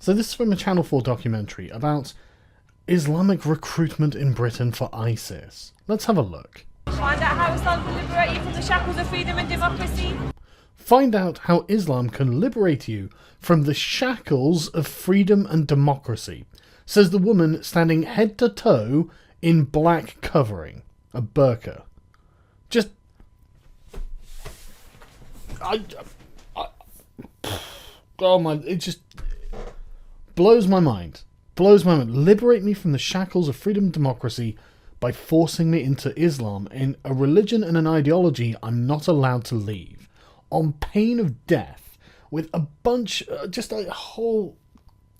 So this is from a Channel 4 documentary about Islamic recruitment in Britain for ISIS. Let's have a look. Find out how Islam can liberate you from the shackles of freedom and democracy. Find out how Islam can liberate you from the shackles of freedom and democracy, says the woman standing head to toe in black covering, a burqa. Just... oh my... it just blows my mind. Blows my mind. Liberate me from the shackles of freedom and democracy by forcing me into Islam, in a religion and an ideology I'm not allowed to leave, on pain of death, with a bunch, just a whole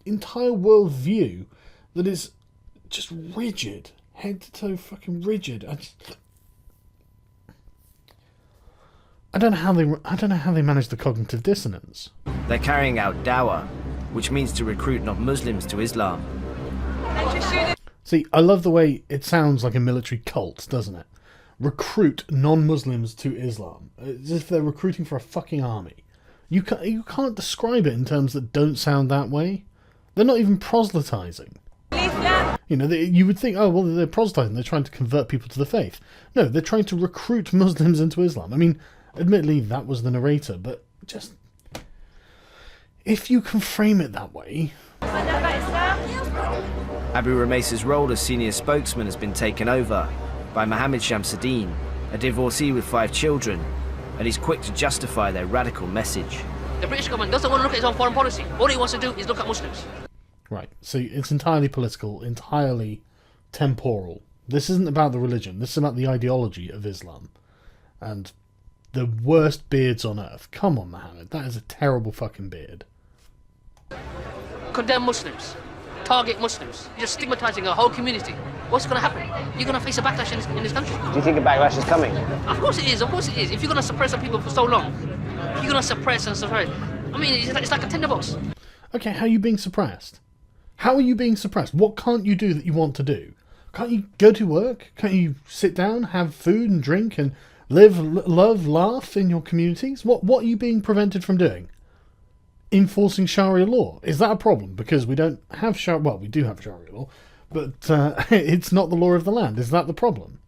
entire worldview that is just rigid, head to toe fucking rigid. I don't know how they manage the cognitive dissonance. They're carrying out dawah, which means to recruit non-Muslims to Islam. See, I love the way it sounds like a military cult, doesn't it? Recruit non-Muslims to Islam, as if they're recruiting for a fucking army. You can't describe it in terms that don't sound that way. They're not even proselytizing. You know, you would think, oh, well, they're proselytizing. They're trying to convert people to the faith. No, they're trying to recruit Muslims into Islam. I mean, admittedly, that was the narrator, but just... if you can frame it that way... Abu Rumaisa's role as senior spokesman has been taken over by Mohammed Shamsuddin, a divorcee with 5 children, and he's quick to justify their radical message. The British government doesn't want to look at its own foreign policy. All it wants to do is look at Muslims. Right, so it's entirely political, entirely temporal. This isn't about the religion, this is about the ideology of Islam. And the worst beards on earth. Come on, Mohammed, that is a terrible fucking beard. Condemn Muslims. Target Muslims. You're stigmatizing a whole community. What's going to happen? You're going to face a backlash in this country. Do you think a backlash is coming? Of course it is, of course it is. If you're going to suppress some people for so long, you're going to suppress and suppress. I mean, it's like a tinderbox. Okay, how are you being suppressed? How are you being suppressed? What can't you do that you want to do? Can't you go to work? Can't you sit down, have food and drink and live, love, laugh in your communities? What are you being prevented from doing? Enforcing Sharia law. Is that a problem? Because we don't have Sharia... well, we do have Sharia law, but it's not the law of the land. Is that the problem?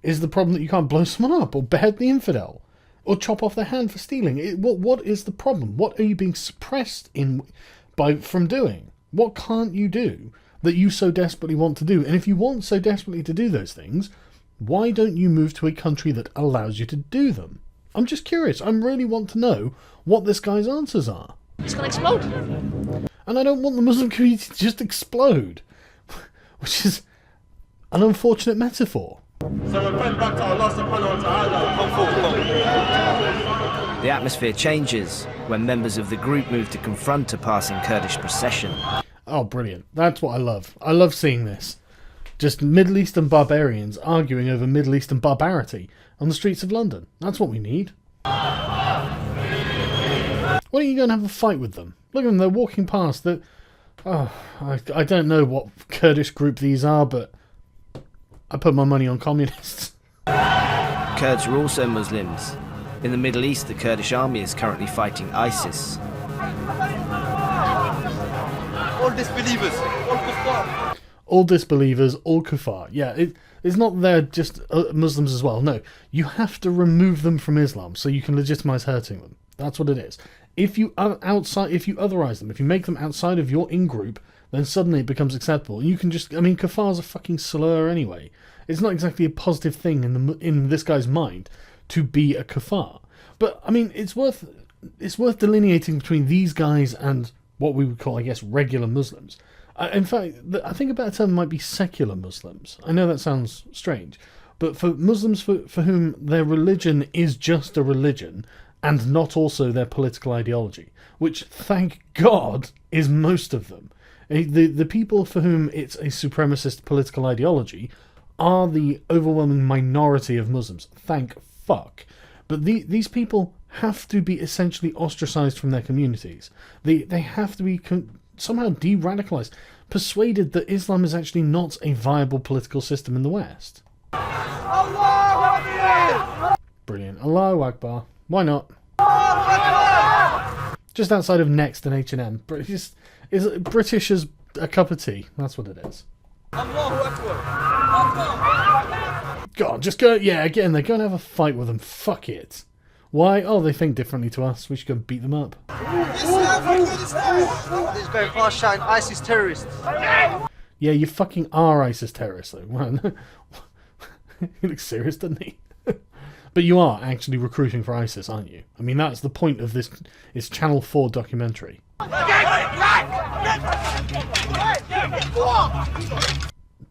Is the problem that you can't blow someone up or behead the infidel or chop off their hand for stealing? What is the problem? What are you being suppressed from doing? What can't you do that you so desperately want to do? And if you want so desperately to do those things, why don't you move to a country that allows you to do them? I'm just curious. I really want to know what this guy's answers are. It's going to explode. And I don't want the Muslim community to just explode, which is an unfortunate metaphor. So repent back to Allah subhanahu wa ta'ala. The atmosphere changes when members of the group move to confront a passing Kurdish procession. Oh, brilliant. That's what I love. I love seeing this. Just Middle Eastern barbarians arguing over Middle Eastern barbarity on the streets of London. That's what we need. Why don't you go and have a fight with them? Look at them, they're walking past. I don't know what Kurdish group these are, but I put my money on communists. Kurds are also Muslims. In the Middle East, the Kurdish army is currently fighting ISIS. All disbelievers, all kuffar. All disbelievers, all kuffar. Yeah, it's not they're just Muslims as well. No, you have to remove them from Islam so you can legitimize hurting them. That's what it is. If you otherize them, if you make them outside of your in-group, then suddenly it becomes acceptable. And you can just... I mean, kaffar's a fucking slur anyway. It's not exactly a positive thing in this guy's mind to be a kafar. But, I mean, it's worth delineating between these guys and what we would call, I guess, regular Muslims. In fact, I think a better term might be secular Muslims. I know that sounds strange. But for Muslims for whom their religion is just a religion... and not also their political ideology, which, thank God, is most of them. The people for whom it's a supremacist political ideology are the overwhelming minority of Muslims. Thank fuck. But these people have to be essentially ostracized from their communities. They have to be somehow de-radicalized, persuaded that Islam is actually not a viable political system in the West. Allahu Akbar! Brilliant. Allahu Akbar. Why not? Just outside of Next and H&M. But Is British as a cup of tea. That's what it is. God, just go. Yeah, again, they're going to have a fight with them. Fuck it. Why? Oh, they think differently to us. We should go beat them up. This is going past shouting ISIS terrorists. Yeah, you fucking are ISIS terrorists, though. Man. He looks serious, doesn't he? But you are actually recruiting for ISIS, aren't you? I mean, that's the point of this. It's Channel 4 documentary.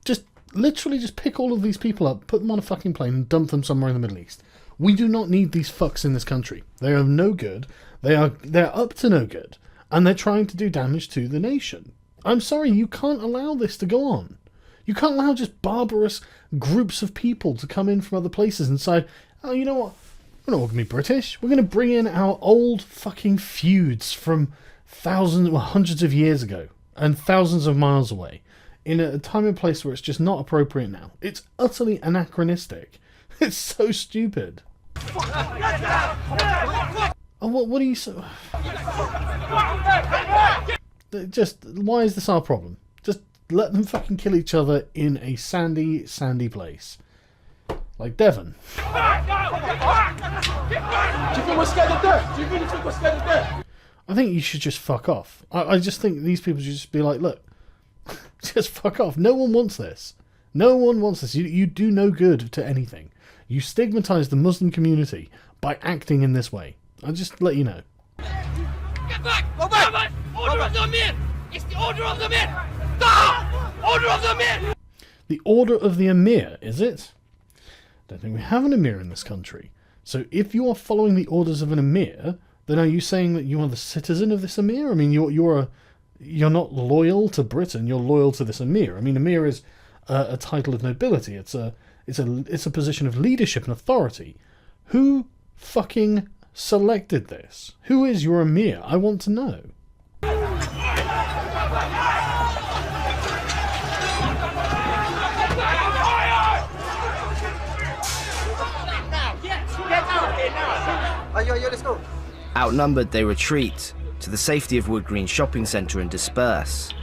Just literally just pick all of these people up, put them on a fucking plane and dump them somewhere in the Middle East. We do not need these fucks in this country. They are no good. They're up to no good. And they're trying to do damage to the nation. I'm sorry, you can't allow this to go on. You can't allow just barbarous groups of people to come in from other places and say, oh, you know what? We're not going to be British. We're going to bring in our old fucking feuds from hundreds of years ago and thousands of miles away in a time and place where it's just not appropriate now. It's utterly anachronistic. It's so stupid. Oh, what are you so... Just, why is this our problem? Just let them fucking kill each other in a sandy, sandy place. Like Devon. Do you think we're scared of death? Do you really think we're scared of death? I think you should just fuck off. I just think these people should just be like, look, just fuck off. No one wants this. No one wants this. You do no good to anything. You stigmatise the Muslim community by acting in this way. I'll just let you know. Get back! Go back! Order of the Emir! It's the order of the Emir! Stop! Order of the Emir! The order of the Emir, is it? Don't think we have an Emir in this country. So if you are following the orders of an Emir, then are you saying that you are the citizen of this Emir? I mean, you're not loyal to Britain. You're loyal to this Emir. I mean, Emir is a title of nobility. It's a position of leadership and authority. Who fucking selected this? Who is your Emir? I want to know. Let's go. Outnumbered, they retreat to the safety of Wood Green Shopping Centre and disperse.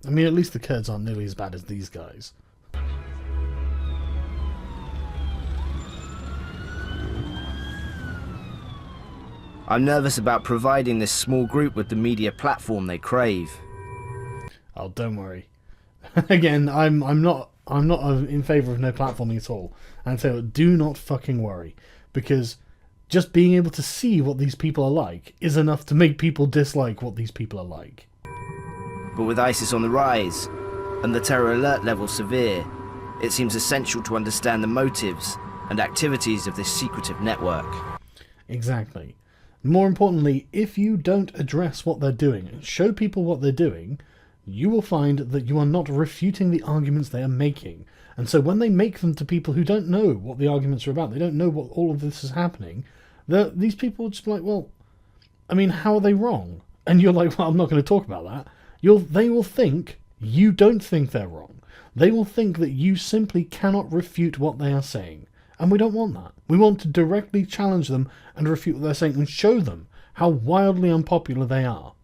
I mean, at least the Kurds aren't nearly as bad as these guys. I'm nervous about providing this small group with the media platform they crave. Oh, don't worry. Again, I'm not in favour of no platforming at all. And so do not fucking worry, because just being able to see what these people are like is enough to make people dislike what these people are like. But with ISIS on the rise, and the terror alert level severe, it seems essential to understand the motives and activities of this secretive network. Exactly. More importantly, if you don't address what they're doing and show people what they're doing, you will find that you are not refuting the arguments they are making. And so when they make them to people who don't know what the arguments are about, they don't know what all of this is happening, these people will just be like, well, I mean, how are they wrong? And you're like, well, I'm not going to talk about that. They will think you don't think they're wrong. They will think that you simply cannot refute what they are saying. And we don't want that. We want to directly challenge them and refute what they're saying and show them how wildly unpopular they are.